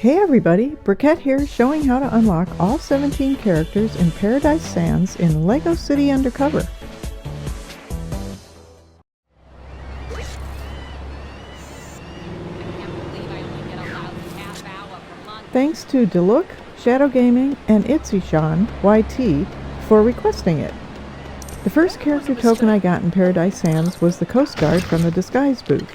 Hey everybody, Brickette here showing how to unlock all 17 characters in Paradise Sands in LEGO City Undercover. Thanks to Delook, Shadow Gaming, and Itzy-Sean, YT, for requesting it. The first character token I got in Paradise Sands was the Coastguard from the Disguise booth.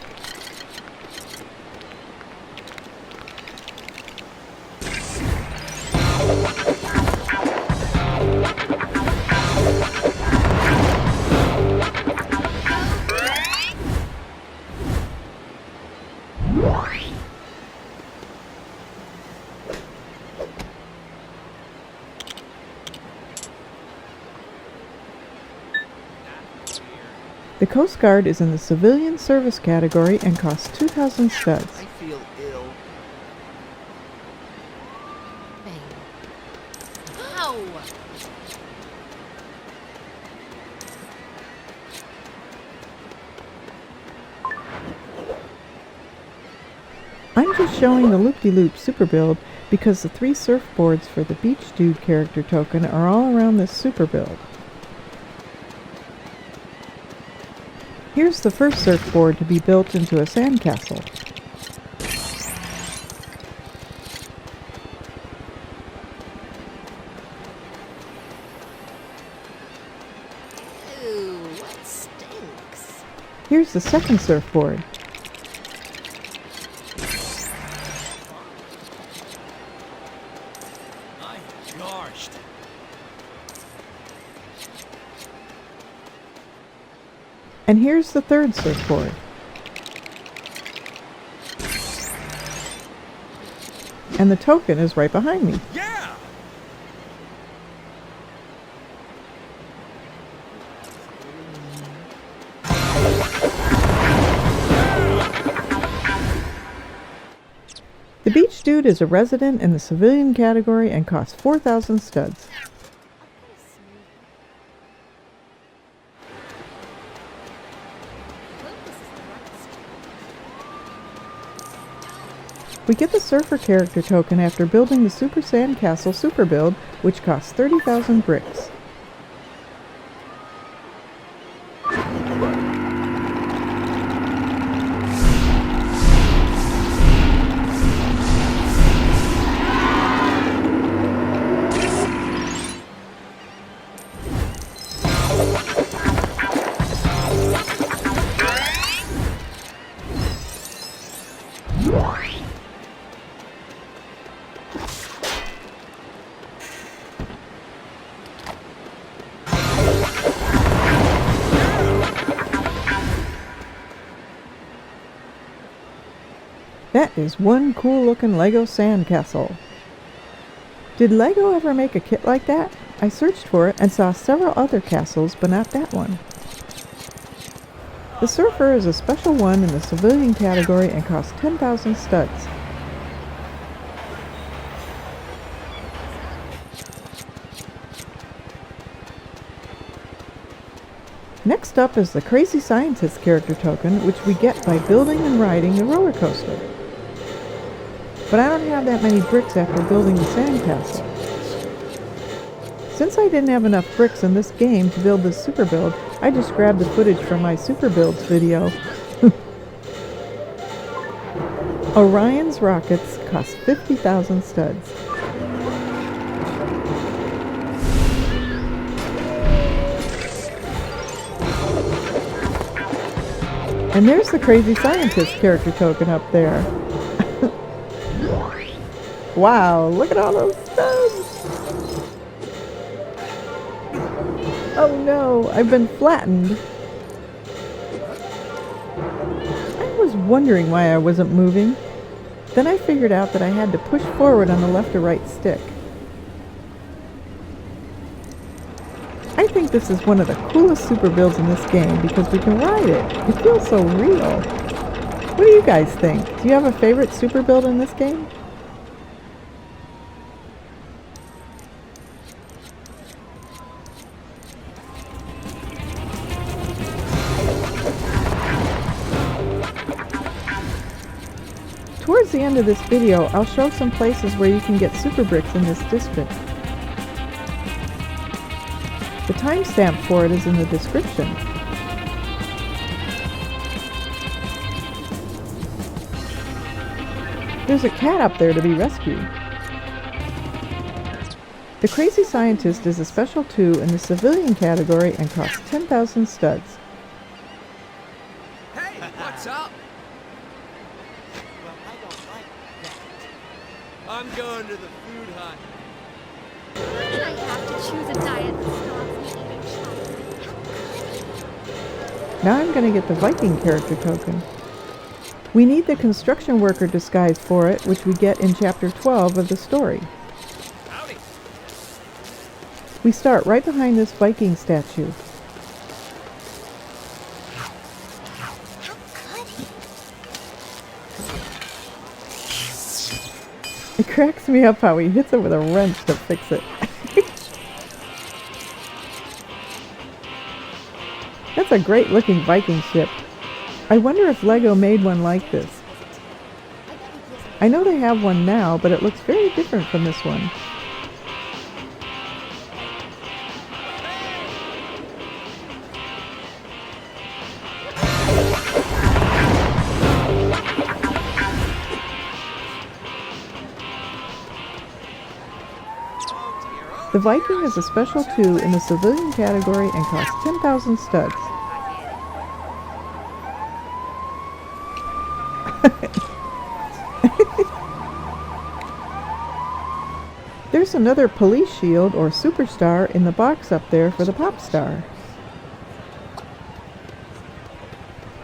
The Coastguard is in the Civilian Service category and costs 2,000 studs. I feel ill. Ow! I'm just showing the Loop-de-Loop super build because the 3 surfboards for the Beach Dude character token are all around this super build. Here's the first surfboard to be built into a sandcastle. Ew, what stinks? Here's the second surfboard. I'm gorshed. And here's the third surfboard. And the token is right behind me. Yeah! The Beach Dude is a resident in the Civilian category and costs 4,000 studs. We get the Surfer character token after building the Super Sandcastle super build, which costs 30,000 bricks. That is one cool looking LEGO sandcastle. Did LEGO ever make a kit like that? I searched for it and saw several other castles, but not that one. The Surfer is a special one in the Civilian category and costs 10,000 studs. Next up is the Crazy Scientist character token, which we get by building and riding the roller coaster. But I don't have that many bricks after building the sandcastle. Since I didn't have enough bricks in this game to build this super build, I just grabbed the footage from my super builds video. Orion's rockets cost 50,000 studs. And there's the Crazy Scientist character token up there. Wow, look at all those studs! Oh no, I've been flattened. I was wondering why I wasn't moving. Then I figured out that I had to push forward on the left or right stick. I think this is one of the coolest super builds in this game because we can ride it. It feels so real. What do you guys think? Do you have a favorite super build in this game? Towards the end of this video, I'll show some places where you can get super bricks in this district. The timestamp for it is in the description. There's a cat up there to be rescued. The Crazy Scientist is a Special 2 in the civilian category and costs 10,000 studs. Hey, what's up? Well, I don't like that. I'm going to the food hut. Why did I have to choose a diet that stops me eating chocolate? Now I'm going to get the Viking character token. We need the construction worker disguise for it, which we get in Chapter 12 of the story. Howdy. We start right behind this Viking statue. It cracks me up how he hits it with a wrench to fix it. That's a great looking Viking ship. I wonder if Lego made one like this. I know they have one now, but it looks very different from this one. The Viking is a Special 2 in the civilian category and costs 10,000 studs. There's another police shield or superstar in the box up there for the pop star.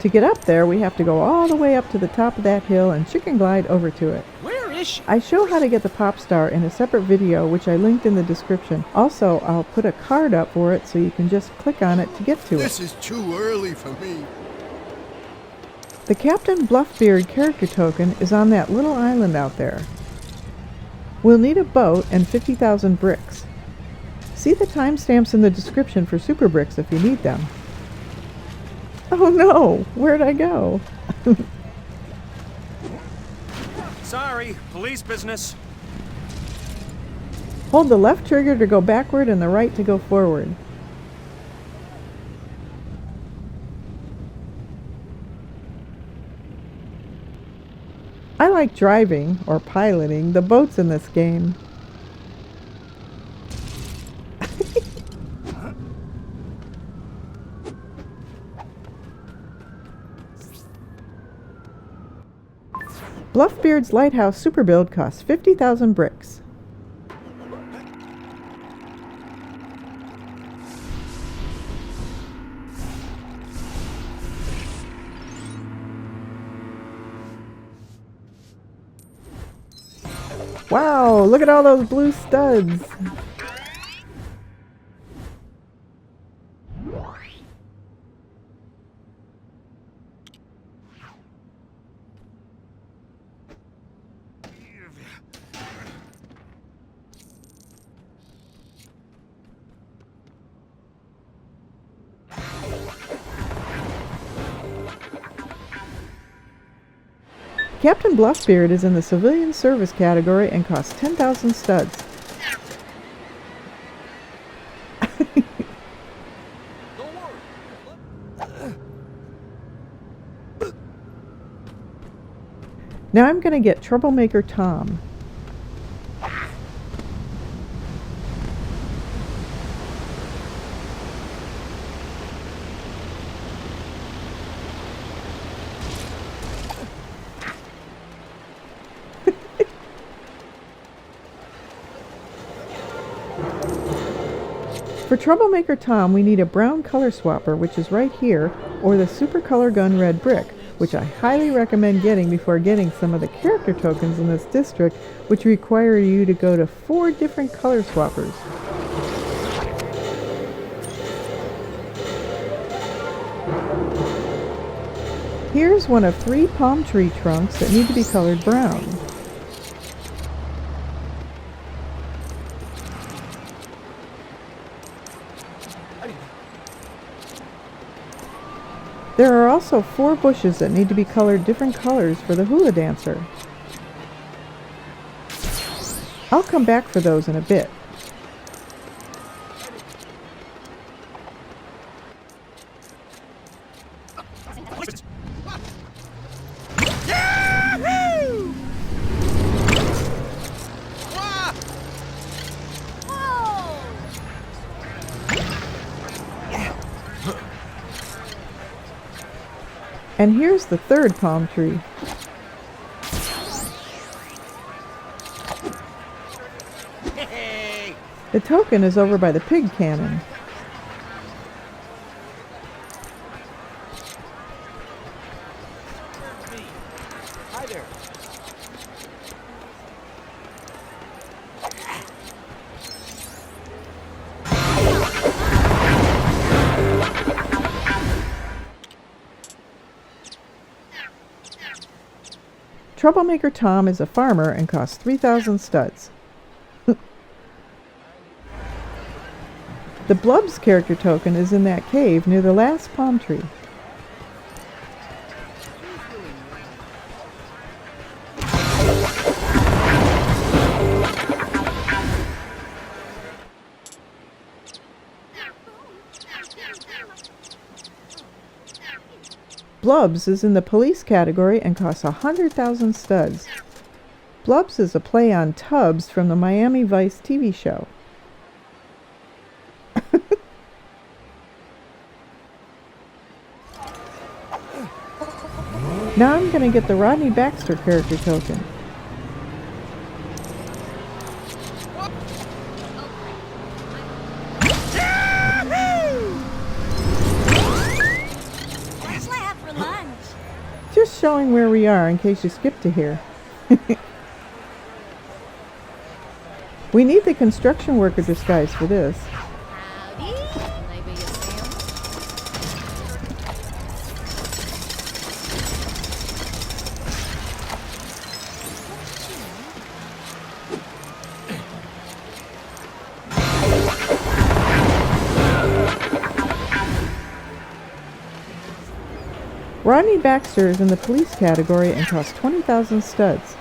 To get up there, we have to go all the way up to the top of that hill and chicken glide over to it. Where is she? I show how to get the pop star in a separate video, which I linked in the description. Also, I'll put a card up for it so you can just click on it to get to it. This is too early for me. The Captain Bluffbeard character token is on that little island out there. We'll need a boat and 50,000 bricks. See the timestamps in the description for super bricks if you need them. Oh no! Where'd I go? Sorry, police business. Hold the left trigger to go backward and the right to go forward. I like driving, or piloting, the boats in this game. Bluffbeard's Lighthouse Super Build costs 50,000 bricks. Wow, look at all those blue studs. Captain Bluffbeard is in the civilian service category and costs 10,000 studs. Now I'm going to get Troublemaker Tom. For Troublemaker Tom, we need a brown color swapper, which is right here, or the Super Color Gun Red Brick, which I highly recommend getting before getting some of the character tokens in this district, which require you to go to 4 different color swappers. Here's one of 3 palm tree trunks that need to be colored brown. There are also 4 bushes that need to be colored different colors for the Hula Dancer. I'll come back for those in a bit. And here's the third palm tree. The token is over by the pig cannon. Hi there. Troublemaker Tom is a farmer and costs 3,000 studs. The Blubs character token is in that cave near the last palm tree. Blubs is in the police category and costs 100,000 studs. Blubs is a play on Tubbs from the Miami Vice TV show. Now I'm going to get the Rodney Baxter character token. Just showing where we are in case you skipped to here. We need the construction worker disguise for this. Rodney Baxter is in the police category and costs 20,000 studs.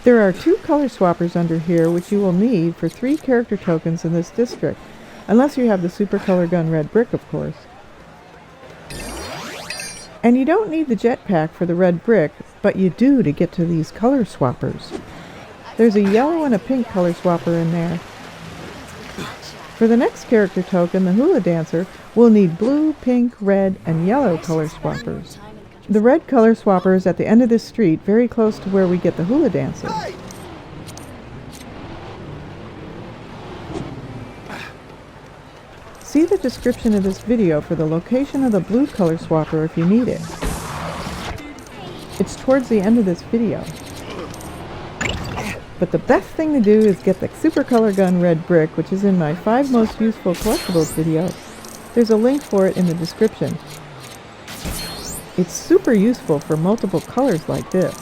There are 2 color swappers under here which you will need for 3 character tokens in this district, unless you have the super color gun red brick, of course. And you don't need the jetpack for the red brick, but you do to get to these color swappers. There's a yellow and a pink color swapper in there. For the next character token, the Hula Dancer, we'll need blue, pink, red, and yellow color swappers. The red color swapper is at the end of this street, very close to where we get the Hula Dancer. See the description of this video for the location of the blue color swapper if you need it. It's towards the end of this video. But the best thing to do is get the super color gun red brick, which is in my 5 most useful collectibles video. There's a link for it in the description. It's super useful for multiple colors like this.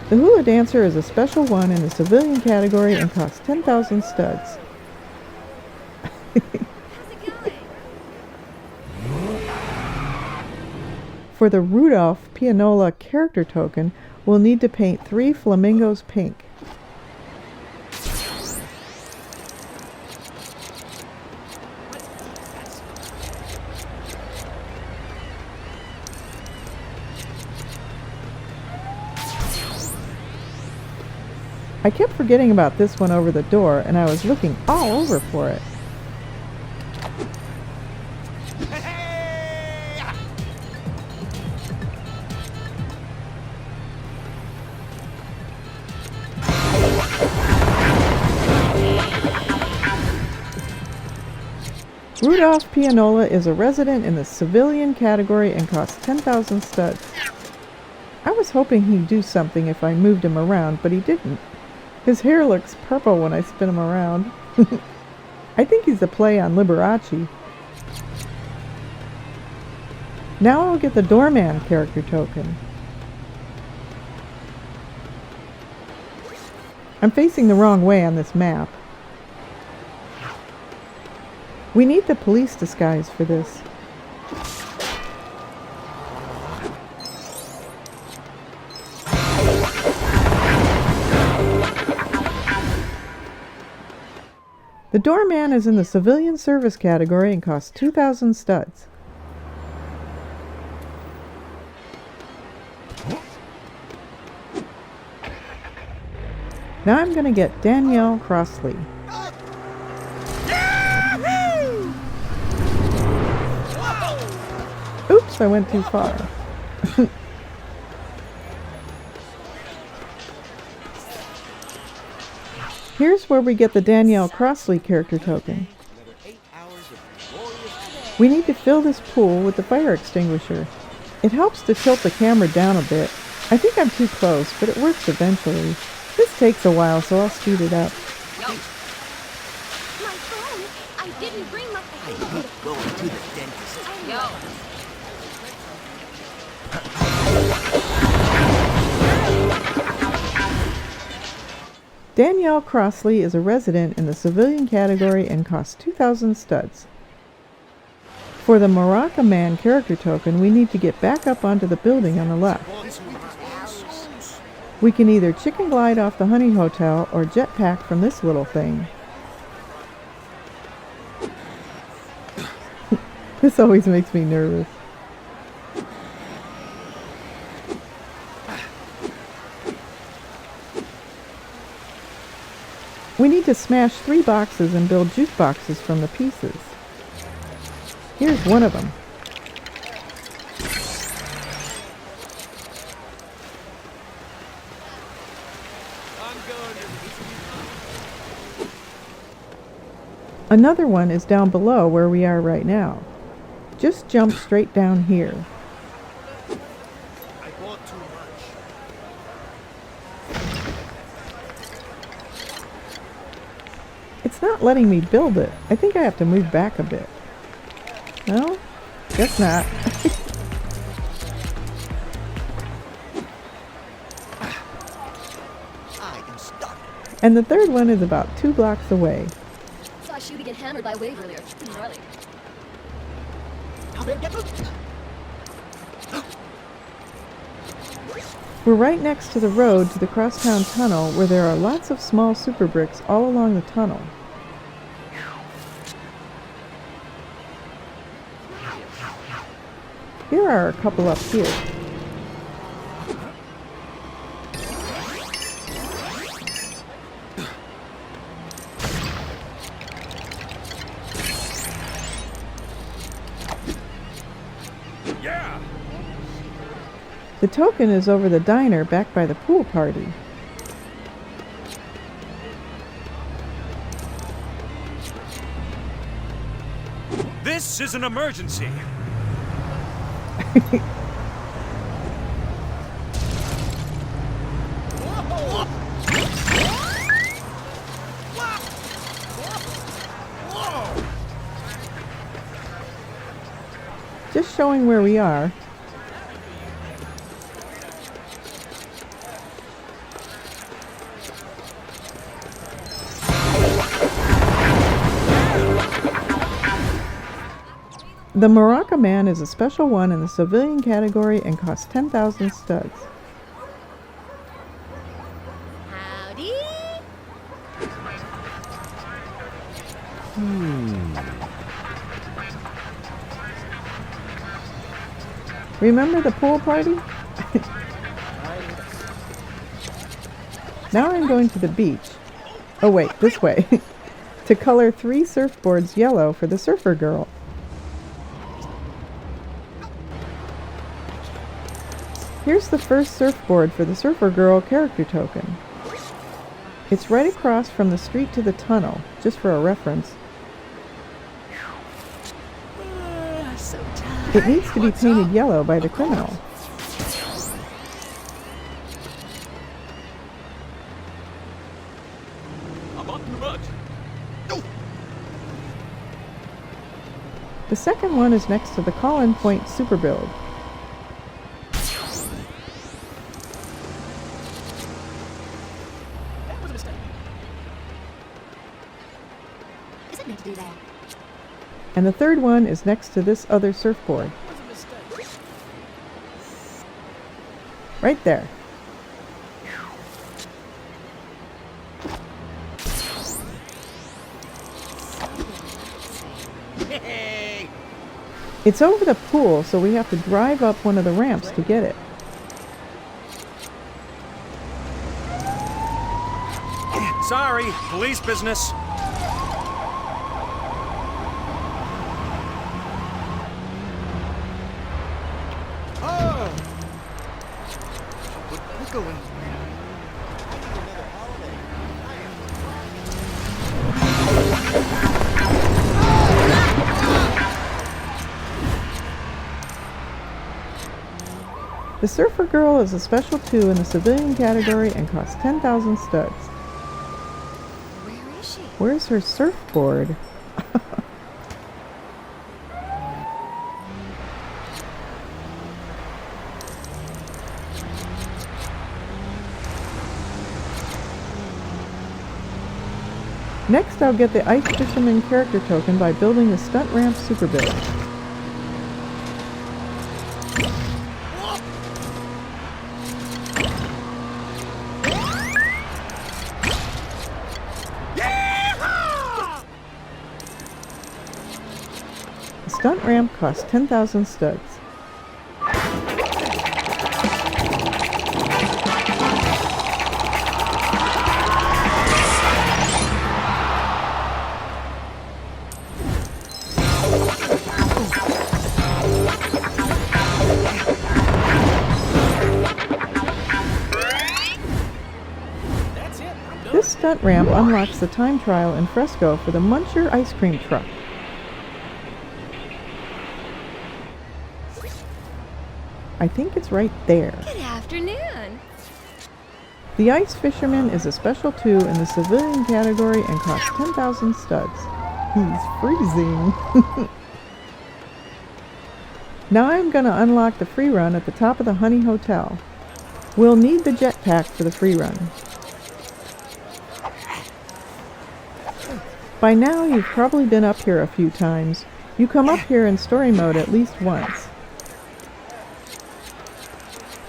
The Hula Dancer is a special one in the civilian category and costs 10,000 studs. For the Rudolph Pianola character token, we'll need to paint 3 flamingos pink. I kept forgetting about this one over the door, and I was looking all over for it. Rudolph Pianola is a resident in the civilian category and costs 10,000 studs. I was hoping he'd do something if I moved him around, but he didn't. His hair looks purple when I spin him around. I think he's a play on Liberace. Now I'll get the Doorman character token. I'm facing the wrong way on this map. We need the police disguise for this. The Doorman is in the civilian service category and costs 2,000 studs. Now I'm going to get Danielle Crossley. Oops, I went too far. Here's where we get the Danielle Crossley character token. We need to fill this pool with the fire extinguisher. It helps to tilt the camera down a bit. I think I'm too close, but it works eventually. This takes a while, so I'll speed it up. My phone! I didn't bring my phone! I hate going to the dentist. Danielle Crossley is a resident in the civilian category and costs 2,000 studs. For the Maraca Man character token, we need to get back up onto the building on the left. We can either chicken glide off the Honey Hotel or jetpack from this little thing. This always makes me nervous. We need to smash 3 boxes and build jukeboxes from the pieces. Here's one of them. Another one is down below where we are right now. Just jump straight down here. I bought too much. It's not letting me build it. I think I have to move back a bit. No? Guess not. I am stuck. And the third one is about 2 blocks away. Saw Shooty get hammered by a wave earlier. Pretty gnarly. We're right next to the road to the crosstown tunnel where there are lots of small super bricks all along the tunnel. Here are a couple up here. Yeah! The token is over the diner back by the pool party. This is an emergency! Just showing where we are. The Maraca Man is a special one in the civilian category and costs 10,000 studs. Howdy! Remember the pool party? Now I'm going to the beach. Oh wait, this way. To color 3 surfboards yellow for the surfer girl. Here's the first surfboard for the surfer girl character token. It's right across from the street to the tunnel, just for a reference. So tired. It needs to be painted yellow by the criminal. I'm up in the mud. The second one is next to the call-in point super build. That was a mistake. Is it meant to do that? And the third one is next to this other surfboard. That was a mistake. Right there. Hey! It's over the pool, so we have to drive up one of the ramps to get it. Sorry, police business. Oh! Put pickle in. The Surfer Girl is a Special 2 in the civilian category and costs 10,000 studs. Where is she? Where's her surfboard? Next, I'll get the Ice Fisherman character token by building the stunt ramp super build. The stunt ramp costs 10,000 studs. That's it. I'm done. This stunt ramp unlocks the time trial in Fresco for the Muncher ice cream truck. I think it's right there. Good afternoon. The Ice Fisherman is a Special 2 in the civilian category and costs 10,000 studs. He's freezing. Now I'm going to unlock the free run at the top of the Honey Hotel. We'll need the jetpack for the free run. By now you've probably been up here a few times. You come up here in story mode at least once.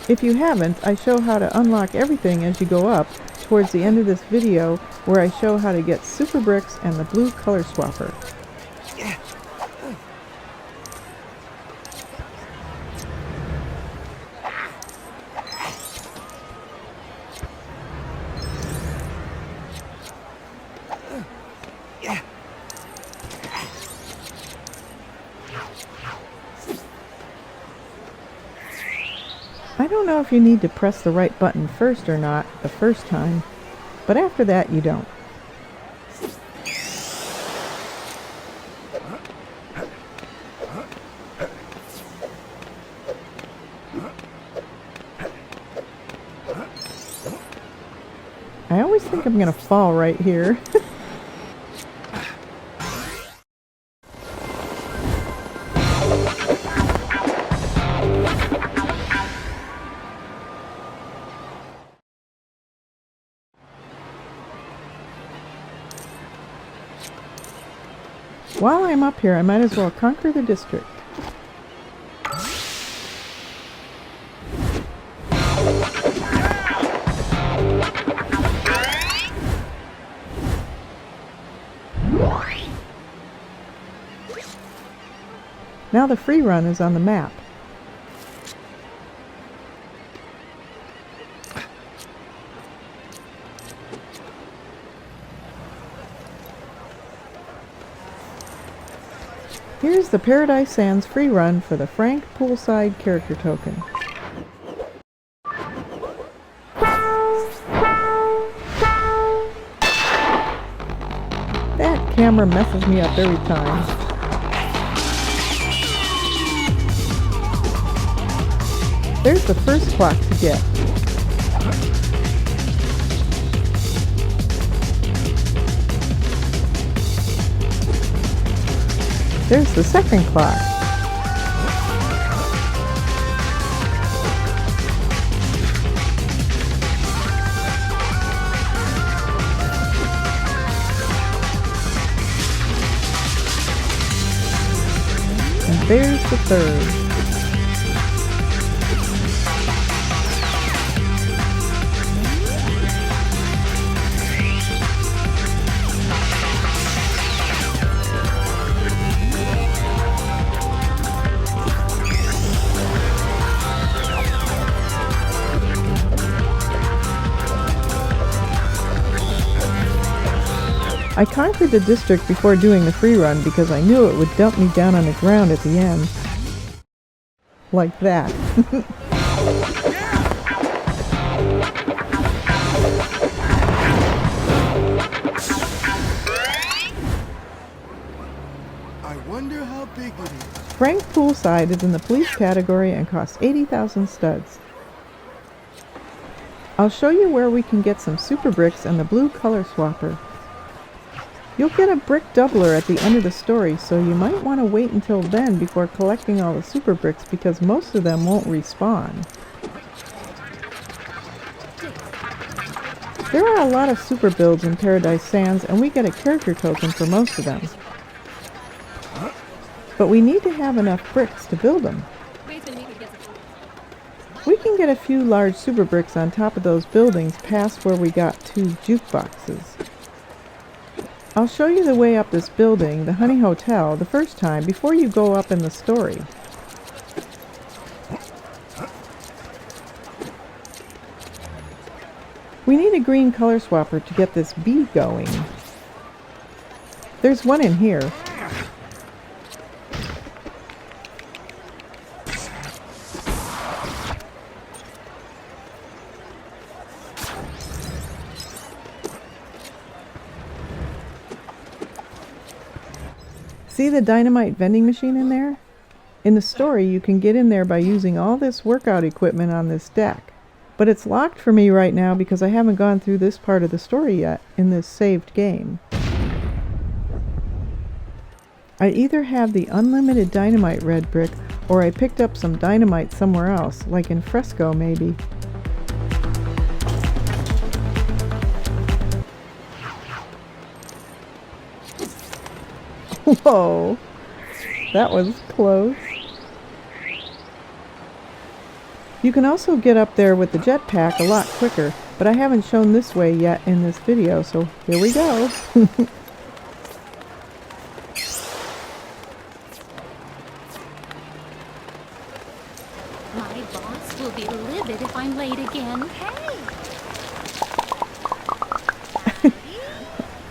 If you haven't, I show how to unlock everything as you go up towards the end of this video, where I show how to get super bricks and the blue color swapper. I don't know if you need to press the right button first or not the first time, but after that you don't. I always think I'm gonna fall right here. While I'm up here, I might as well conquer the district. Now the free run is on the map. Here's the Paradise Sands free run for the Frank Poolside character token. That camera messes me up every time. There's the first clock to get. There's the second clock. And there's the third. I conquered the district before doing the free run because I knew it would dump me down on the ground at the end. Like that. I wonder how big it is. Frank Poolside is in the police category and costs 80,000 studs. I'll show you where we can get some super bricks and the blue color swapper. You'll get a brick doubler at the end of the story, so you might want to wait until then before collecting all the super bricks because most of them won't respawn. There are a lot of super builds in Paradise Sands and we get a character token for most of them. But we need to have enough bricks to build them. We can get a few large super bricks on top of those buildings past where we got 2 jukeboxes. I'll show you the way up this building, the Honey Hotel, the first time before you go up in the story. We need a green color swapper to get this bee going. There's one in here. See the dynamite vending machine in there? In the story, you can get in there by using all this workout equipment on this deck. But it's locked for me right now because I haven't gone through this part of the story yet in this saved game. I either have the unlimited dynamite red brick or I picked up some dynamite somewhere else, like in Fresco maybe. Whoa, that was close. You can also get up there with the jetpack a lot quicker, but I haven't shown this way yet in this video, so here we go. My boss will be livid if I'm late again. Hey!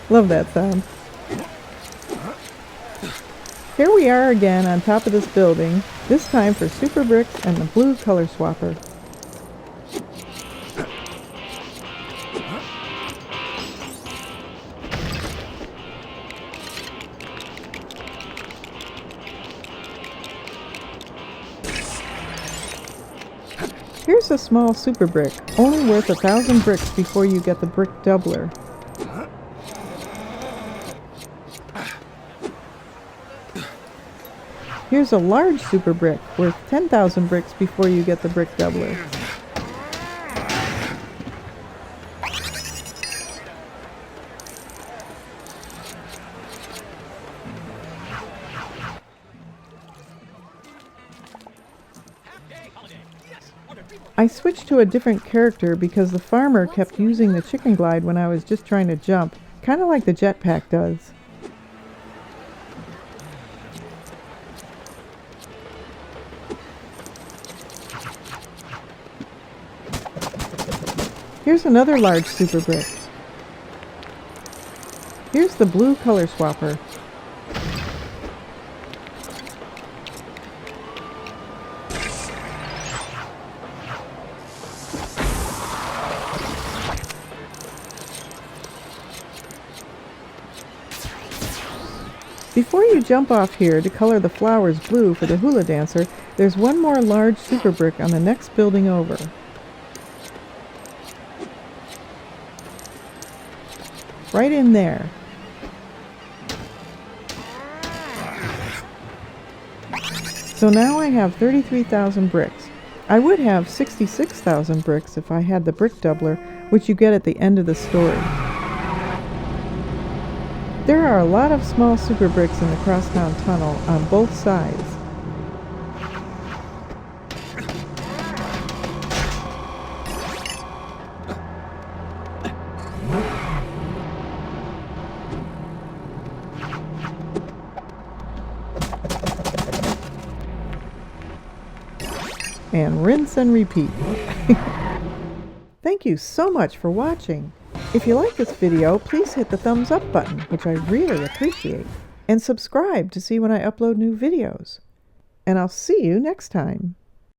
Love that sound. Here we are again on top of this building, this time for super bricks and the blue color swapper. Here's a small super brick, only worth 1,000 bricks before you get the brick doubler. Here's a large super brick, worth 10,000 bricks before you get the brick doubler. I switched to a different character because the farmer kept using the chicken glide when I was just trying to jump, kind of like the jetpack does. Here's another large super brick. Here's the blue color swapper. Before you jump off here to color the flowers blue for the Hula Dancer, there's one more large super brick on the next building over. Right in there. So now I have 33,000 bricks. I would have 66,000 bricks if I had the brick doubler, which you get at the end of the story. There are a lot of small super bricks in the crosstown tunnel on both sides. And rinse and repeat. Thank you so much for watching. If you like this video, please hit the thumbs up button, which I really appreciate, and subscribe to see when I upload new videos. And I'll see you next time.